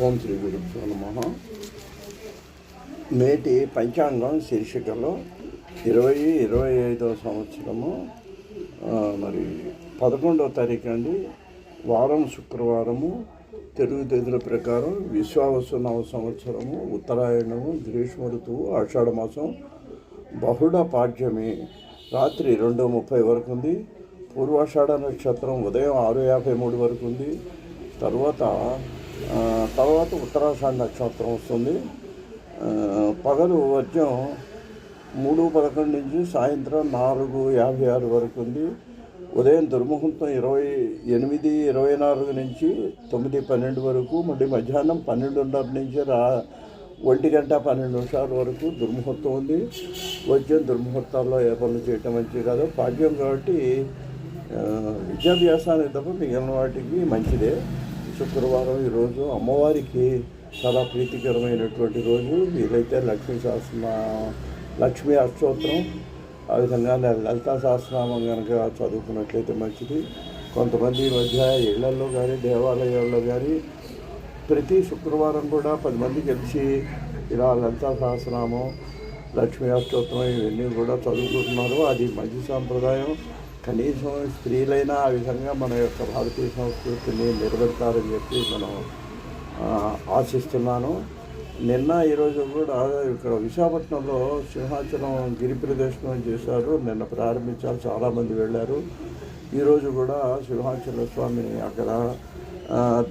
ఓం శ్రీ గురుభ్యో నమః. నేటి పంచాంగం శీర్షికలో 2025 సంవత్సరము మరి 11వ తారీఖు అండి. వారం శుక్రవారము. తెలుగు తేదీల ప్రకారం విశ్వావసు నవ సంవత్సరము, ఉత్తరాయణము, గ్రీష్మ ఋతువు, ఆషాఢ మాసం, బహుళ పాడ్యమి. రాత్రి 2:30 వరకు ఉంది. పూర్వాషాఢ నక్షత్రం ఉదయం 6:53 వరకు ఉంది. తర్వాత ఉత్తరాషాఢ నక్షత్రం వస్తుంది. పగలు వర్జం 3:11 నుంచి సాయంత్రం 4:56 వరకు ఉంది. ఉదయం దుర్ముహూర్తం 8:24 నుంచి 9:12 వరకు, మళ్ళీ మధ్యాహ్నం 12:30 నుంచి 1:12 వరకు దుర్ముహూర్తం ఉంది. వర్జం దుర్ముహూర్తాల్లో ఏ పనులు చేయటం మంచిది కాదు. పాడ్యం కాబట్టి విద్యాభ్యాసానికి తప్ప మిగిలిన వాటికి మంచిదే. శుక్రవారం ఈరోజు అమ్మవారికి చాలా ప్రీతికరమైనటువంటి రోజు. వీలైతే లక్ష్మీ అష్టోత్తరం, ఆ విధంగా లలితా సహస్రనామం కనుక చదువుకున్నట్లయితే మంచిది. కొంతమంది ఈ మధ్య ఇళ్లలో కానీ దేవాలయాల్లో కానీ ప్రతి శుక్రవారం కూడా 10 మంది కలిసి ఇలా లలితా సహస్రనామం, లక్ష్మీ అష్టోత్తరం ఇవన్నీ కూడా చదువుకుంటున్నారు. అది మంచి సాంప్రదాయం. కనీసం స్త్రీలైనా ఆ విధంగా మన యొక్క భారతీయ సంస్కృతిని నిలబెడతారని చెప్పి మనం ఆశిస్తున్నాను. నిన్న ఈరోజు కూడా ఇక్కడ విశాఖపట్నంలో సింహాచలం గిరి ప్రదర్శనం చేశారు. నిన్న ప్రారంభించారు, చాలామంది వెళ్ళారు. ఈరోజు కూడా సింహాచల స్వామిని అక్కడ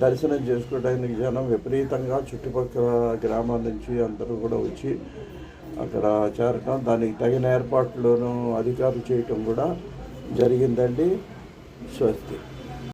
దర్శనం చేసుకోవడానికి జనం విపరీతంగా చుట్టుపక్కల గ్రామాల నుంచి అందరూ కూడా వచ్చి అక్కడ చేరటం, దానికి తగిన ఏర్పాట్లను అధికారులు చేయటం కూడా జరిగిందండి. స్వస్తి.